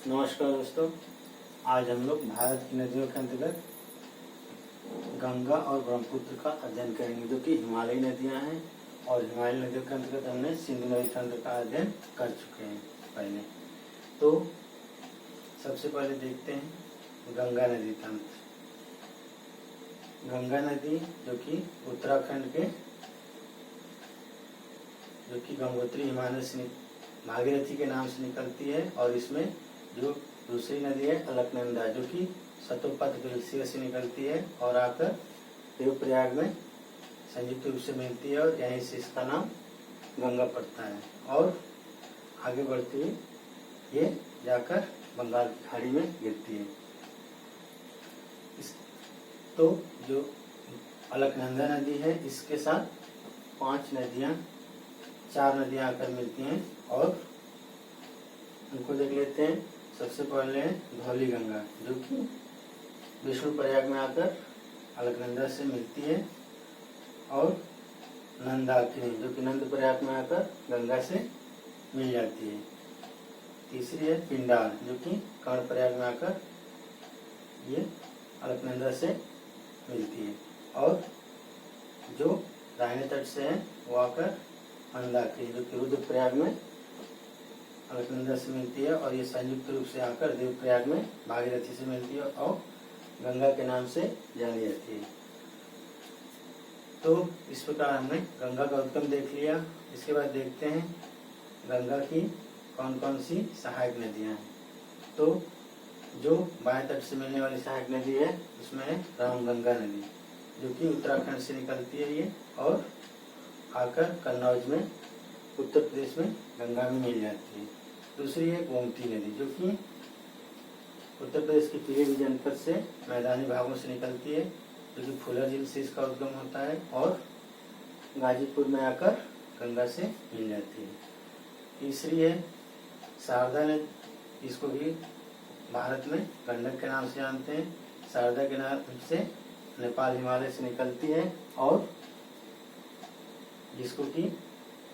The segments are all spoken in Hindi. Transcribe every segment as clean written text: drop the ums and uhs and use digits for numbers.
नमस्कार दोस्तों, आज हम लोग भारत की नदियों के अंतर्गत गंगा और ब्रह्मपुत्र का अध्ययन करेंगे, जो कि हिमालयी नदियां हैं। और हिमालयी नदियों के अंतर्गत हमने सिंधु नदी तंत्र का अध्ययन कर चुके हैं पहले। तो सबसे पहले देखते हैं गंगा नदी तंत्र। गंगा नदी जो कि उत्तराखंड के गंगोत्री हिमालय से भागीरथी के नाम से निकलती है। और इसमें जो दूसरी नदी है अलकनंदा, जो कि सतोपथ ग्लेशियर से निकलती है और आकर देवप्रयाग में संयुक्त रूप से मिलती है, और यहीं से इसका नाम गंगा पड़ता है। और आगे बढ़ती हुई ये जाकर बंगाल की खाड़ी में गिरती है। तो जो अलकनंदा नदी है, इसके साथ चार नदियां आकर मिलती हैं, और उनको देख लेते हैं। सबसे पहले है धौली गंगा, जो कि विष्णु प्रयाग में आकर अलकनंदा से मिलती है, और नंदाकिनी, जो कि नंद प्रयाग में आकर गंगा से मिल जाती है। तीसरी है पिंडार, जो कि कर्ण प्रयाग में आकर ये अलकनंदा से मिलती है। और जो दाहिने तट से है वो आकर मंदाकिनी, जो कि रुद्रप्रयाग में अलकनंदा से मिलती है, और ये संयुक्त रूप से आकर देवप्रयाग में भागीरथी से मिलती है और गंगा के नाम से जानी जाती है। तो इस प्रकार हमने गंगा का उद्गम देख लिया। इसके बाद देखते हैं गंगा की कौन कौन सी सहायक नदियां हैं। तो जो बाएं तट से मिलने वाली सहायक नदी है उसमें है रामगंगा नदी, जो कि उत्तराखंड से निकलती है ये, और आकर कन्नौज में उत्तर प्रदेश में गंगा में मिल जाती है। दूसरी है गोमती नदी, जो कि उत्तर प्रदेश के पीलीभीत जनपद से मैदानी भागों से निकलती है, जो कि फुलर झील से इसका उद्गम होता है, और गाजीपुर में आकर गंगा से मिल जाती है। तीसरी है शारदा नदी, इसको भी भारत में गंडक के नाम से जानते हैं। शारदा के नाम से नेपाल हिमालय से निकलती है, और जिसको कि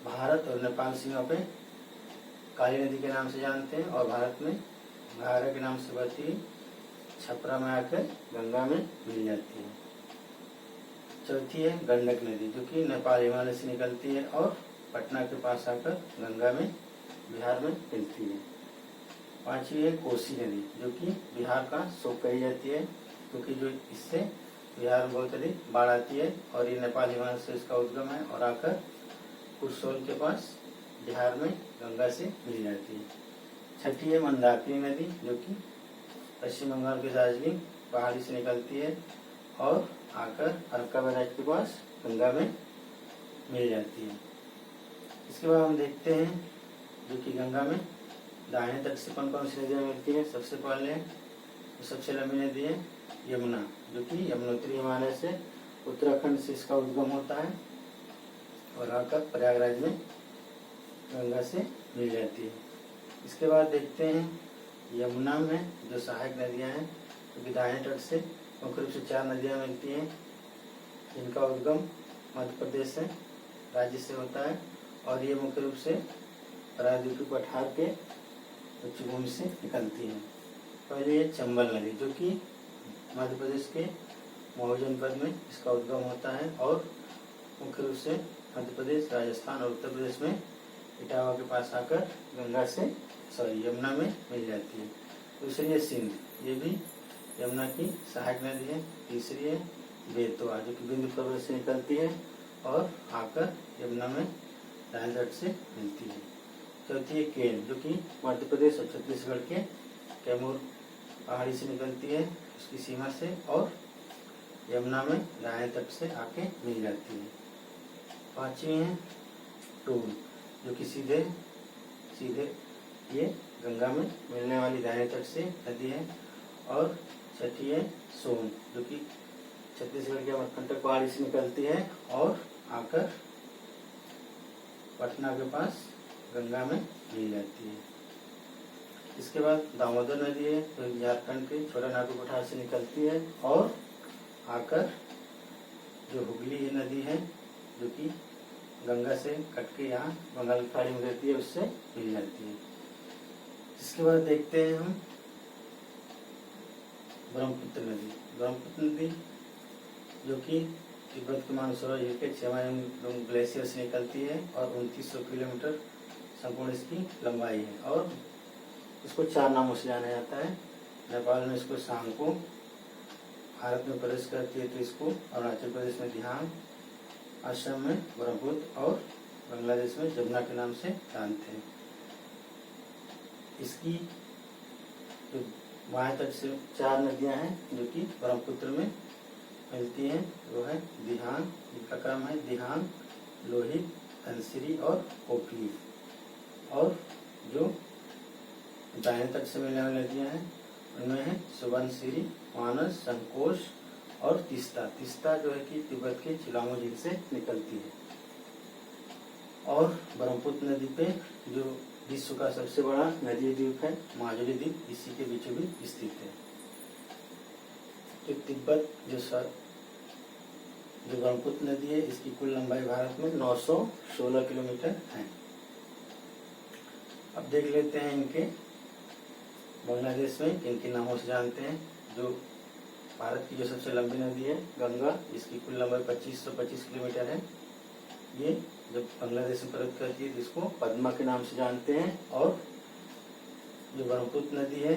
भारत और नेपाल सीमा पे काली नदी के नाम से जानते हैं, और भारत में घाघरा के नाम से बहती छपरा में आकर गंगा में मिल जाती है। चौथी है गंडक नदी, जो कि नेपाल हिमालय से निकलती है और पटना के पास आकर गंगा में बिहार में मिलती है। पांचवी है कोसी नदी, जो कि बिहार का शोक कही जाती है, क्योंकि जो इससे बिहार में बहुत अधिक बाढ़ आती है, और ये नेपाल हिमालय से इसका उद्गम है, और आकर कुरसोल के पास बिहार में गंगा से मिल जाती है। छठी है मंदाकिनी नदी, जो कि पश्चिम बंगाल के दार्जिलिंग पहाड़ी से निकलती है, और आकर अरक्का बैराज के पास गंगा में मिल जाती है। इसके बाद हम देखते हैं जो कि गंगा में दाहिने तट से कौन कौन सी नदियाँ मिलती है। सबसे पहले सबसे लंबी नदी है यमुना, जो कि यमुनोत्री हिमालय से उत्तराखंड से इसका उद्गम होता है, और आकर प्रयागराज में गंगा से मिल जाती है। इसके बाद देखते हैं यमुना में जो सहायक नदियां हैं, क्योंकि दाहिने तट से मुख्य रूप से चार नदियां मिलती हैं, जिनका उद्गम मध्य प्रदेश से राज्य से होता है, और ये मुख्य रूप से प्रायद्वीपीय पठार के उच्चभूमि से निकलती है। पहले ये चंबल नदी, जो कि मध्य प्रदेश के मऊ जनपद में इसका उद्गम होता है, और मुख्य रूप से मध्य प्रदेश, राजस्थान और उत्तर प्रदेश में इटावा के पास आकर यमुना में मिल जाती है। दूसरी है सिंध, ये भी यमुना की सहायक नदी है। तीसरी है बेतवा, जो कि बिंदु पर्वत से निकलती है और आकर यमुना में दाहिने तट से मिलती है। चौथी है केन, जो कि मध्य प्रदेश और छत्तीसगढ़ के कैमूर पहाड़ी से निकलती है उसकी सीमा से, और यमुना में दाहिने तट से आके मिल जाती है। पांचवी है टूल, जो कि सीधे ये गंगा में मिलने वाली दाहिने तट से नदी है। और छठी है सोन, जो कि छत्तीसगढ़ के अमरकंटक पहाड़ी से निकलती है और आकर पटना के पास गंगा में मिल जाती है। इसके बाद दामोदर नदी है, जो झारखंड के छोटा नागपुर पठार से निकलती है, और आकर जो हुगली नदी है, जो कि गंगा से कट के यहाँ बंगाल की खाड़ी में रहती है, उससे मिल जाती है। इसके बाद देखते हैं हम ब्रह्मपुत्र नदी। ब्रह्मपुत्र नदी जो कि तिब्बत के मानसरोवर झील के 6 ग्लेशियर से निकलती है और 2900 किलोमीटर संपूर्ण इसकी लंबाई है और इसको 4 नामों से जाना जाता है। नेपाल में इसको सांको, भारत में प्रवेश करती है तो इसको अरुणाचल प्रदेश में दिहांग, असम में ब्रह्मपुत्र और बांग्लादेश में जमुना के नाम से जानते हैं। इसकी जो बाएं तट से 4 नदियां हैं जो कि ब्रह्मपुत्र में मिलती हैं वो है दिहांग, जिनका क्रम है दिहांग, लोहित, धनसिरी और कोपली। और जो दाहिने तट से मिलने वाली नदियां हैं उनमें है सुबनसिरी, मानस, संकोश और तीस्ता। तीस्ता जो है कि तिब्बत के चिलामो झील से निकलती है। और ब्रह्मपुत्र नदी पे जो विश्व का सबसे बड़ा नदी द्वीप है माजुली द्वीप, इसी के बीचों बीच स्थित है। तो तिब्बत जो ब्रह्मपुत्र नदी है इसकी कुल लंबाई भारत में 916 किलोमीटर है। अब देख लेते हैं इनके बांग्लादेश में किन किन नामों से जानते हैं। जो भारत की जो सबसे लंबी नदी है गंगा, इसकी कुल लंबाई 2525 किलोमीटर है। ये जब बांग्लादेश में प्रवेश करती है तो इसको पद्मा के नाम से जानते हैं। और जो ब्रह्मपुत्र नदी है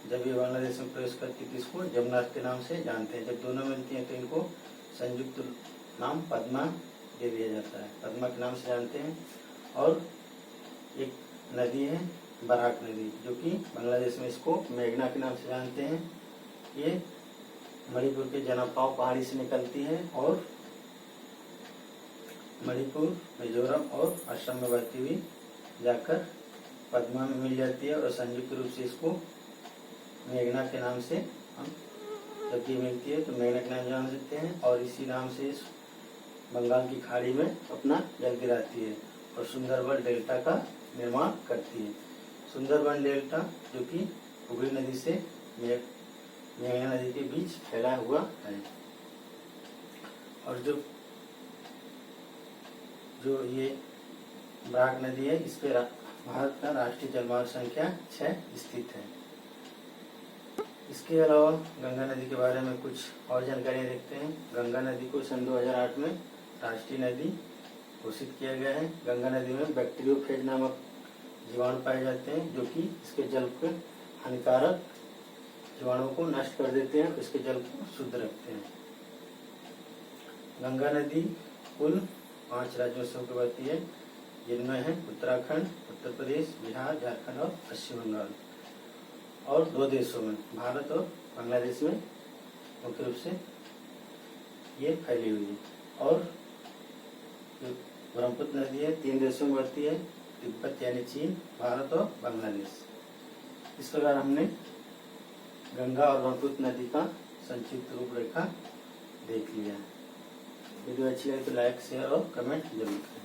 जब ये बांग्लादेश में प्रवेश करती है तो इसको जमुना के नाम से जानते हैं। जब दोनों मिलती हैं तो इनको संयुक्त नाम पद्मा दे दिया जाता है, पद्मा के नाम से जानते हैं। और एक नदी है बराक नदी जो कि बांग्लादेश में इसको मेघना के नाम से जानते हैं। ये मणिपुर के जनपाव पहाड़ी से निकलती है और मणिपुर, मिजोरम और असम में बहती हुई जाकर पद्मा में मिल जाती है और संयुक्त रूप से इसको मेघना के नाम से हम जब ये मिलती है तो मेघना के नाम जान सकते हैं। और इसी नाम से इस बंगाल की खाड़ी में अपना जल गिराती है और सुंदरबन डेल्टा का निर्माण करती है। सुंदरबन डेल्टा जो कि हुगली नदी से मेघना नदी के बीच फैला हुआ है। और जो ये बराक नदी है इस पे भारत का राष्ट्रीय जलमार्ग संख्या 6 स्थित है। इसके अलावा गंगा नदी के बारे में कुछ और जानकारियां देखते हैं। गंगा नदी को सन 2008 में राष्ट्रीय नदी घोषित किया गया है। गंगा नदी में बैक्टीरियोफेज नामक जीवाणु पाए जाते हैं जो कि इसके जल के हानिकारक जीवाणुओं को नष्ट कर देते हैं, इसके जल को शुद्ध रखते हैं। गंगा नदी कुल 5 राज्यों से होकर बहती है जिनमें है उत्तराखंड, उत्तर प्रदेश, बिहार, झारखंड और पश्चिम बंगाल। और 2 देशों में भारत और बांग्लादेश में मुख्य रूप से ये फैली हुई है। और जो ब्रह्मपुत्र नदी है 3 देशों में बहती है, तिब्बत यानी चीन, भारत और बांग्लादेश। इस प्रकार हमने गंगा और ब्रह्मपुत्र नदी का संक्षिप्त रूपरेखा देख लिया। वीडियो अच्छी लगे तो लाइक, शेयर और कमेंट जरूर करें।